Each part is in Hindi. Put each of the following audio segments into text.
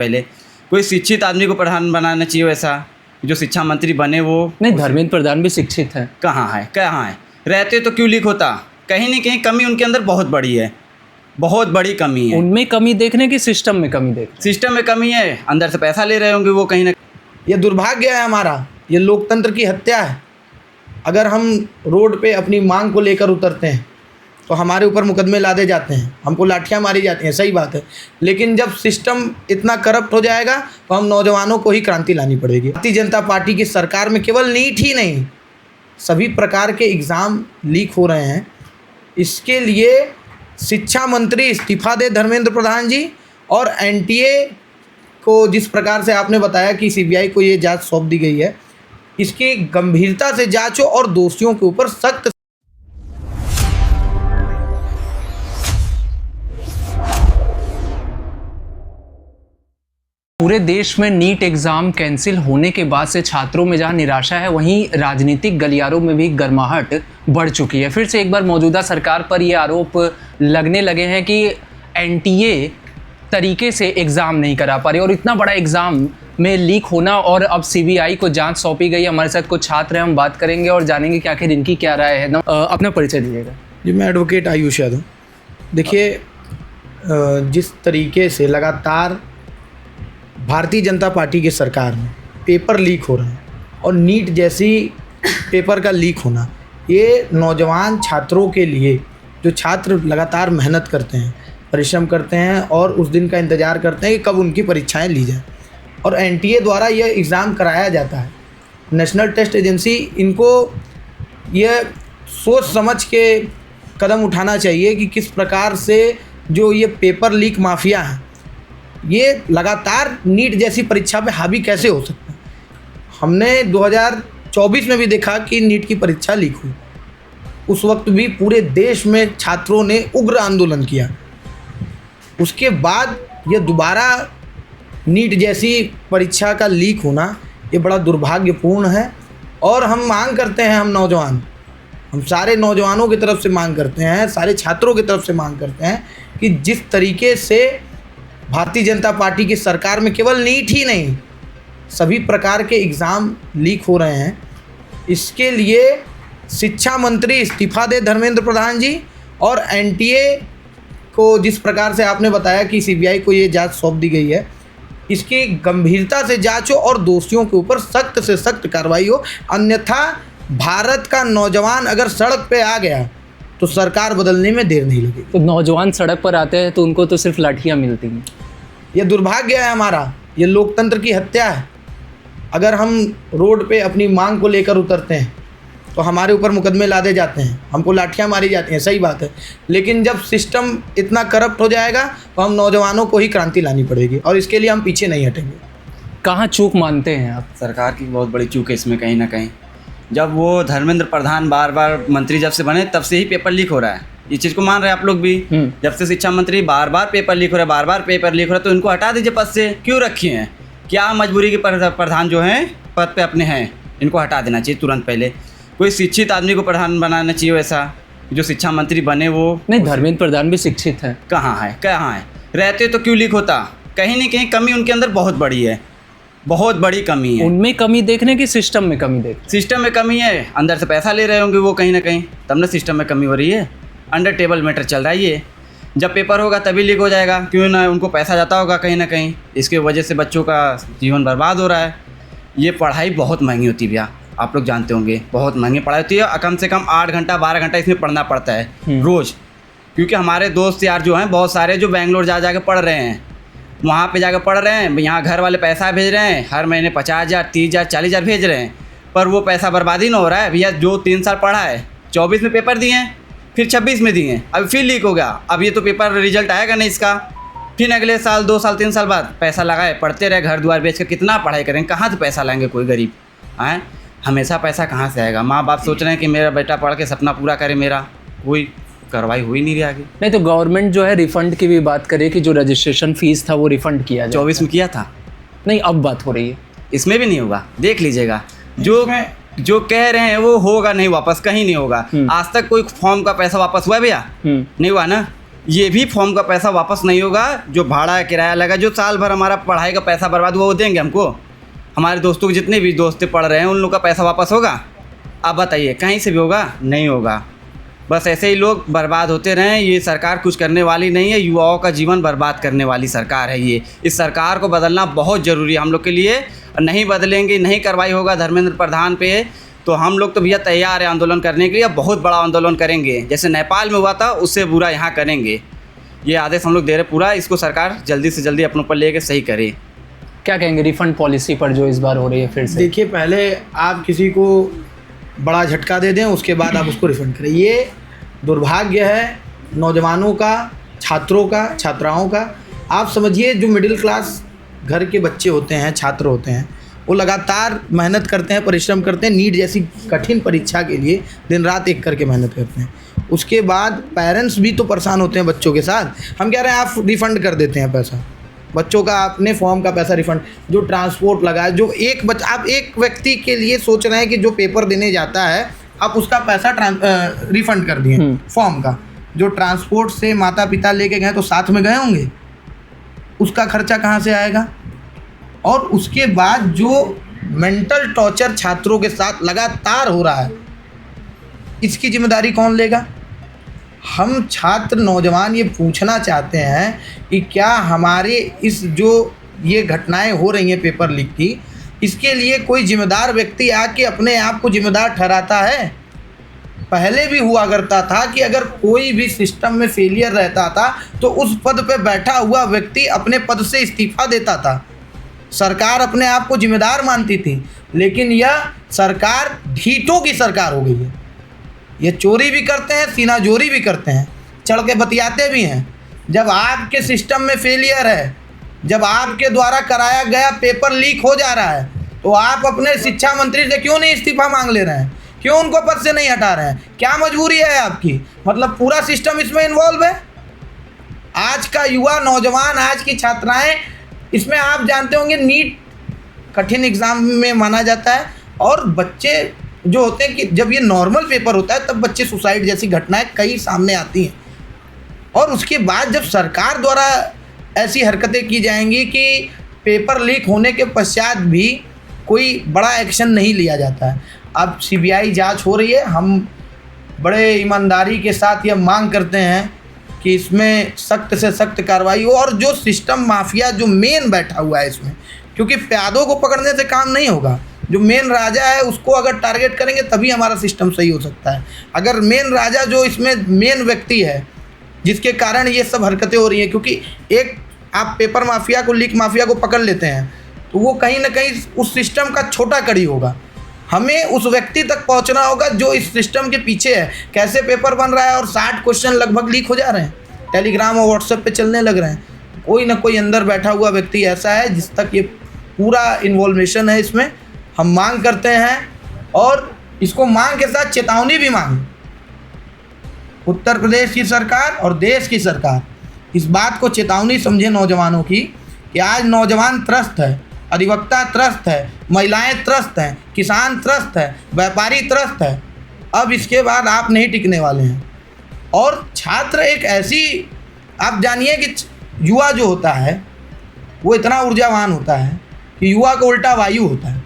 पहले कोई शिक्षित आदमी को प्रधान बनाना चाहिए, वैसा जो शिक्षा मंत्री बने वो नहीं, धर्मेंद्र प्रधान भी शिक्षित है। कहाँ है रहते तो क्यों लीक होता? कहीं ना कहीं कमी उनके अंदर बहुत बड़ी है, बहुत बड़ी कमी है। उनमें कमी देखने की सिस्टम में कमी देख सिस्टम में कमी है, अंदर से पैसा ले रहे होंगे वो कहीं ना। ये दुर्भाग्य है हमारा, ये लोकतंत्र की हत्या है। अगर हम रोड पे अपनी मांग को लेकर उतरते हैं तो हमारे ऊपर मुकदमे लादे जाते हैं, हमको लाठियां मारी जाती हैं, सही बात है। लेकिन जब सिस्टम इतना करप्ट हो जाएगा तो हम नौजवानों को ही क्रांति लानी पड़ेगी। भारतीय जनता पार्टी की सरकार में केवल नीट ही नहीं, सभी प्रकार के एग्ज़ाम लीक हो रहे हैं। इसके लिए शिक्षा मंत्री इस्तीफा दे धर्मेंद्र प्रधान जी, और एनटीए को जिस प्रकार से आपने बताया कि सीबीआई को ये जांच सौंप दी गई है, इसकी गंभीरता से जांच हो और दोषियों के ऊपर सख्त। पूरे देश में नीट एग्ज़ाम कैंसिल होने के बाद से छात्रों में जहां निराशा है, वहीं राजनीतिक गलियारों में भी गर्माहट बढ़ चुकी है। फिर से एक बार मौजूदा सरकार पर ये आरोप लगने लगे हैं कि एनटीए तरीके से एग्ज़ाम नहीं करा पा रही, और इतना बड़ा एग्ज़ाम में लीक होना, और अब सीबीआई को जांच सौंपी गई। हमारे साथ कुछ छात्र हैं, हम बात करेंगे और जानेंगे कि आखिर इनकी क्या राय है। अपना परिचय दीजिएगा। जी, मैं एडवोकेट आयुष यादव। देखिए, जिस तरीके से लगातार भारतीय जनता पार्टी की सरकार में पेपर लीक हो रहे हैं, और नीट जैसी पेपर का लीक होना, ये नौजवान छात्रों के लिए, जो छात्र लगातार मेहनत करते हैं, परिश्रम करते हैं और उस दिन का इंतज़ार करते हैं कि कब उनकी परीक्षाएं ली जाएं, और एनटीए द्वारा यह एग्ज़ाम कराया जाता है। नेशनल टेस्ट एजेंसी, इनको यह सोच समझ के कदम उठाना चाहिए कि किस प्रकार से जो ये पेपर लीक माफिया हैं, ये लगातार नीट जैसी परीक्षा पे हावी कैसे हो सकते हैं। हमने 2024 में भी देखा कि नीट की परीक्षा लीक हुई, उस वक्त भी पूरे देश में छात्रों ने उग्र आंदोलन किया। उसके बाद ये दोबारा नीट जैसी परीक्षा का लीक होना, ये बड़ा दुर्भाग्यपूर्ण है। और हम मांग करते हैं, हम सारे नौजवानों की तरफ से मांग करते हैं, सारे छात्रों की तरफ से मांग करते हैं कि जिस तरीके से भारतीय जनता पार्टी की सरकार में केवल नीट ही नहीं, सभी प्रकार के एग्ज़ाम लीक हो रहे हैं, इसके लिए शिक्षा मंत्री इस्तीफा दे धर्मेंद्र प्रधान जी, और एनटीए को जिस प्रकार से आपने बताया कि सीबीआई को ये जांच सौंप दी गई है, इसकी गंभीरता से जांच हो और दोषियों के ऊपर सख्त से सख्त कार्रवाई हो। अन्यथा भारत का नौजवान अगर सड़क पे आ गया तो सरकार बदलने में देर नहीं लगेगी। तो नौजवान सड़क पर आते हैं तो उनको तो सिर्फ लाठियाँ मिलती हैं। ये दुर्भाग्य है हमारा, ये लोकतंत्र की हत्या है। अगर हम रोड पे अपनी मांग को लेकर उतरते हैं तो हमारे ऊपर मुकदमे लादे जाते हैं, हमको लाठियां मारी जाती हैं, सही बात है। लेकिन जब सिस्टम इतना करप्ट हो जाएगा तो हम नौजवानों को ही क्रांति लानी पड़ेगी, और इसके लिए हम पीछे नहीं हटेंगे। कहाँ चूक मानते हैं आप? सरकार की बहुत बड़ी चूक है इसमें कहीं ना कहीं। जब वो धर्मेंद्र प्रधान बार बार मंत्री जब से बने तब से ही पेपर लीक हो रहा है, ये चीज़ को मान रहे हैं आप लोग भी। जब से शिक्षा मंत्री बार बार पेपर लीक हो रहा है, बार बार पेपर लीक हो रहा है, तो इनको हटा दीजिए पद से। क्यों रखिए हैं? क्या मजबूरी के प्रधान जो हैं पद पे अपने हैं, इनको हटा देना चाहिए तुरंत। पहले कोई शिक्षित आदमी को प्रधान बनाना चाहिए, वैसा जो शिक्षा मंत्री बने वो। नहीं, धर्मेंद्र प्रधान भी शिक्षित है। कहाँ है रहते तो क्यों लीक होता? कहीं ना कहीं कमी उनके अंदर बहुत बड़ी है, बहुत बड़ी कमी है। उनमें कमी देखने की सिस्टम में कमी देख सिस्टम में कमी है, अंदर से पैसा ले रहे होंगे वो कहीं ना कहीं, तब ना सिस्टम में कमी हो रही है। अंडर टेबल मैटर चल रहा है ये। जब पेपर होगा तभी लीक हो जाएगा, क्यों ना उनको पैसा जाता होगा कहीं ना कहीं, इसके वजह से बच्चों का जीवन बर्बाद हो रहा है। ये पढ़ाई बहुत महंगी होती है भैया, आप लोग जानते होंगे, बहुत महंगी पढ़ाई होती है। कम से कम 8 घंटा 12 घंटा इसमें पढ़ना पड़ता है रोज़। क्योंकि हमारे दोस्त यार जो हैं बहुत सारे, जो बेंगलोर जा के पढ़ रहे हैं, वहाँ पे जाकर पढ़ रहे हैं, यहाँ घर वाले पैसा भेज रहे हैं, हर महीने 50,000 30,000 40,000 भेज रहे हैं, पर वो पैसा बर्बादी ना हो रहा है भैया। जो 3 साल पढ़ा है, 24 में पेपर दिए हैं, फिर 26 में दिए, अब फिर लीक हो गया। अब ये तो पेपर रिजल्ट आएगा नहीं इसका, फिर अगले साल 2 साल 3 साल बाद पैसा लगाए, पढ़ते रहे, घर द्वार बेच कर कितना पढ़ाई करेंगे? कहाँ से पैसा लाएंगे कोई गरीब? हैं, हमेशा पैसा कहाँ से आएगा? माँ बाप सोच रहे हैं कि मेरा बेटा पढ़ के सपना पूरा करे, मेरा कोई कार्रवाई हो ही नहीं रही आगे। नहीं, तो गवर्नमेंट जो है रिफंड की भी बात करे कि जो रजिस्ट्रेशन फीस था वो रिफंड किया जाए। 24 में किया था, नहीं अब बात हो रही है, इसमें भी नहीं होगा, देख लीजिएगा। जो कह रहे हैं वो होगा नहीं, वापस कहीं नहीं होगा। आज तक कोई फॉर्म का पैसा वापस हुआ है भैया? नहीं हुआ ना। ये भी फॉर्म का पैसा वापस नहीं होगा, जो भाड़ा किराया लगा, जो साल भर हमारा पढ़ाई का पैसा बर्बाद हुआ वो देंगे हमको? हमारे दोस्तों के जितने भी दोस्त पढ़ रहे हैं उन लोग का पैसा वापस होगा? आप बताइए, कहीं से भी होगा? नहीं होगा। बस ऐसे ही लोग बर्बाद होते रहें। ये सरकार कुछ करने वाली नहीं है, युवाओं का जीवन बर्बाद करने वाली सरकार है ये। इस सरकार को बदलना बहुत ज़रूरी है हम लोग के लिए। नहीं बदलेंगे, नहीं कार्रवाई होगा धर्मेंद्र प्रधान पे, तो हम लोग तो भैया तैयार है आंदोलन करने के लिए। बहुत बड़ा आंदोलन करेंगे, जैसे नेपाल में हुआ था उससे बुरा यहाँ करेंगे। ये आदेश हम लोग दे रहे पूरा, इसको सरकार जल्दी से जल्दी अपने ऊपर लेके सही करे। क्या कहेंगे रिफंड पॉलिसी पर जो इस बार हो रही है फिर से? देखिए, पहले आप किसी को बड़ा झटका दे दें, उसके बाद आप उसको रिफंड करें। ये दुर्भाग्य है नौजवानों का, छात्रों का, छात्राओं का। आप समझिए, जो मिडिल क्लास घर के बच्चे होते हैं, छात्र होते हैं, वो लगातार मेहनत करते हैं, परिश्रम करते हैं, नीट जैसी कठिन परीक्षा के लिए दिन रात एक करके मेहनत करते हैं। उसके बाद पेरेंट्स भी तो परेशान होते हैं बच्चों के साथ। हम कह रहे हैं आप रिफ़ंड कर देते हैं पैसा, बच्चों का अपने फॉर्म का पैसा रिफ़ंड, जो ट्रांसपोर्ट लगा है, जो आप एक व्यक्ति के लिए सोच रहे हैं कि जो पेपर देने जाता है आप उसका पैसा रिफ़ंड कर दिए फॉर्म का। जो ट्रांसपोर्ट से माता पिता लेके गए तो साथ में गए होंगे, उसका खर्चा कहाँ से आएगा? और उसके बाद जो मेंटल टॉर्चर छात्रों के साथ लगातार हो रहा है, इसकी जिम्मेदारी कौन लेगा? हम छात्र नौजवान ये पूछना चाहते हैं कि क्या हमारे इस जो ये घटनाएं हो रही हैं पेपर लीक की, इसके लिए कोई जिम्मेदार व्यक्ति आके अपने आप को जिम्मेदार ठहराता है? पहले भी हुआ करता था कि अगर कोई भी सिस्टम में फेलियर रहता था तो उस पद पे बैठा हुआ व्यक्ति अपने पद से इस्तीफा देता था। सरकार अपने आप को जिम्मेदार मानती थी, लेकिन यह सरकार ढीठों की सरकार हो गई है। ये चोरी भी करते हैं, सीनाजोरी भी करते हैं, चढ़ के बतियाते भी हैं। जब आपके सिस्टम में फेलियर है, जब आपके द्वारा कराया गया पेपर लीक हो जा रहा है, तो आप अपने शिक्षा मंत्री से क्यों नहीं इस्तीफा मांग ले रहे हैं? क्यों उनको पद से नहीं हटा रहे हैं? क्या मजबूरी है आपकी? मतलब पूरा सिस्टम इसमें इन्वॉल्व है। आज का युवा, नौजवान, आज की छात्राएं, इसमें आप जानते होंगे नीट कठिन एग्ज़ाम में माना जाता है, और बच्चे जो होते हैं कि जब ये नॉर्मल पेपर होता है तब बच्चे सुसाइड जैसी घटनाएं कई सामने आती हैं। और उसके बाद जब सरकार द्वारा ऐसी हरकतें की जाएंगी कि पेपर लीक होने के पश्चात भी कोई बड़ा एक्शन नहीं लिया जाता है। अब सीबीआई जांच हो रही है, हम बड़े ईमानदारी के साथ ये मांग करते हैं कि इसमें सख्त से सख्त कार्रवाई हो, और जो सिस्टम माफिया जो मेन बैठा हुआ है इसमें, क्योंकि प्यादों को पकड़ने से काम नहीं होगा। जो मेन राजा है उसको अगर टारगेट करेंगे तभी हमारा सिस्टम सही हो सकता है। अगर मेन राजा जो इसमें मेन व्यक्ति है जिसके कारण ये सब हरकतें हो रही हैं, क्योंकि एक आप पेपर माफिया को, लीक माफिया को पकड़ लेते हैं तो वो कहीं ना कहीं उस सिस्टम का छोटा कड़ी होगा। हमें उस व्यक्ति तक पहुंचना होगा जो इस सिस्टम के पीछे है। कैसे पेपर बन रहा है और 60 क्वेश्चन लगभग लीक हो जा रहे हैं, टेलीग्राम और व्हाट्सएप पे चलने लग रहे हैं। कोई ना कोई अंदर बैठा हुआ व्यक्ति ऐसा है जिस तक ये पूरा इन्वॉल्वेशन है इसमें। हम मांग करते हैं, और इसको मांग के साथ चेतावनी भी मांगे। उत्तर प्रदेश की सरकार और देश की सरकार इस बात को चेतावनी समझे नौजवानों की कि आज नौजवान त्रस्त है, अधिवक्ता त्रस्त है, महिलाएं त्रस्त हैं, किसान त्रस्त है, व्यापारी त्रस्त है। अब इसके बाद आप नहीं टिकने वाले हैं। और छात्र एक ऐसी, आप जानिए कि युवा जो होता है वो इतना ऊर्जावान होता है कि युवा का उल्टा वायु होता है।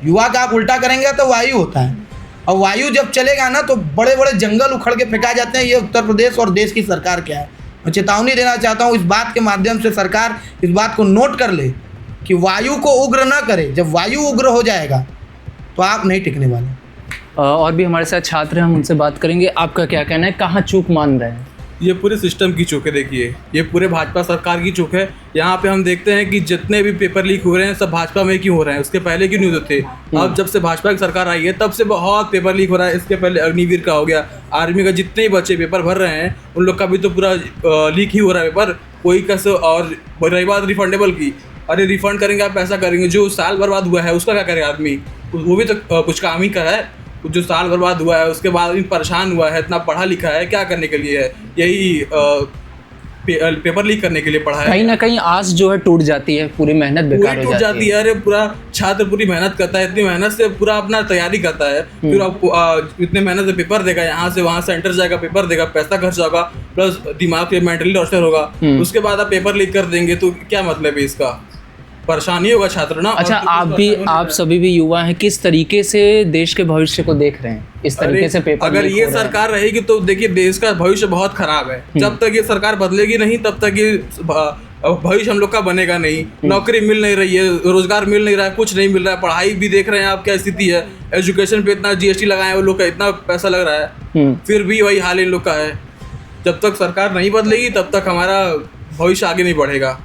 युवा का आप उल्टा करेंगे तो वायु होता है, और वायु जब चलेगा ना तो बड़े बड़े जंगल उखड़ के फेंका जाते हैं। ये उत्तर प्रदेश और देश की सरकार क्या है। मैं चेतावनी देना चाहता हूँ इस बात के माध्यम से, सरकार इस बात को नोट कर ले कि वायु को उग्र ना करे। जब वायु उग्र हो जाएगा तो आप नहीं टिकने वाले। और भी हमारे साथ छात्र हैं, हम उनसे बात करेंगे। आपका क्या कहना है, कहाँ चूक मान रहे हैं? ये पूरे सिस्टम की चूक है। देखिए, ये पूरे भाजपा सरकार की चूक है। यहाँ पे हम देखते हैं कि जितने भी पेपर लीक हो रहे हैं सब भाजपा में क्यों हो रहे हैं। उसके पहले क्यों नहीं होते? अब जब से भाजपा की सरकार आई है तब से बहुत पेपर लीक हो रहा है। इसके पहले अग्निवीर का हो गया, आर्मी का जितने ही बच्चे पेपर भर रहे हैं उन लोग का भी तो पूरा लीक ही हो रहा है पेपर। कोई कैसे, और रही बात रिफंडेबल की, अरे रिफंड करेंगे आप, पैसा करेंगे, जो साल बर्बाद हुआ है उसका क्या करे आदमी? वो भी तो कुछ काम ही का है। जो साल बर्बाद हुआ है उसके बाद भी परेशान हुआ है, इतना पढ़ा लिखा है, क्या करने के लिए है? यही पेपर लीक करने के लिए पढ़ाया कहीं गया। ना कहीं आस जो है टूट जाती है, पूरी मेहनत बेकार पूरी हो टूट जाती जाती है। है। अरे पूरा छात्र पूरी मेहनत करता है, इतनी मेहनत से पूरा अपना तैयारी करता है, फिर आपको इतने मेहनत से पेपर देगा, यहाँ से वहाँ सेंटर जाएगा, पेपर देगा, पैसा खर्च होगा, प्लस दिमाग पे मेंटली टॉर्चर होगा, उसके बाद आप पेपर लीक कर देंगे तो क्या मतलब है इसका? परेशानी होगा छात्र ना। अच्छा, और आप सभी भी युवा हैं, किस तरीके से देश के भविष्य को देख रहे हैं इस तरीके से पेपर अगर लीक ये हो रहा है? सरकार रहेगी तो देखिए देश का भविष्य बहुत खराब है। जब तक ये सरकार बदलेगी नहीं तब तक ये भविष्य हम लोग का बनेगा नहीं। नौकरी मिल नहीं रही है, रोजगार मिल नहीं रहा है, कुछ नहीं मिल रहा है। पढ़ाई भी देख रहे हैं आप क्या स्थिति है, एजुकेशन पे इतना GST लगाए वो लोग का, इतना पैसा लग रहा है, फिर भी वही हाल इन लोग का है। जब तक सरकार नहीं बदलेगी तब तक हमारा भविष्य आगे नहीं बढ़ेगा।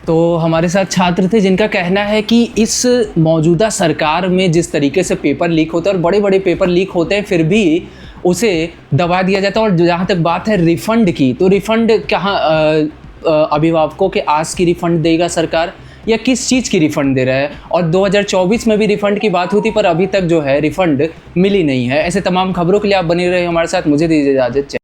तो हमारे साथ छात्र थे जिनका कहना है कि इस मौजूदा सरकार में जिस तरीके से पेपर लीक होते हैं और बड़े बड़े पेपर लीक होते हैं, फिर भी उसे दबा दिया जाता है। और जहाँ तक बात है रिफ़ंड की, तो रिफ़ंड कहाँ अभिभावकों के आस की रिफ़ंड देगा सरकार, या किस चीज़ की रिफ़ंड दे रहा है? और 2024 में भी रिफ़ंड की बात हुई थी, पर अभी तक जो है रिफ़ंड मिली नहीं है। ऐसे तमाम खबरों के लिए आप बने रहे हमारे साथ। मुझे दीजिए इजाज़त।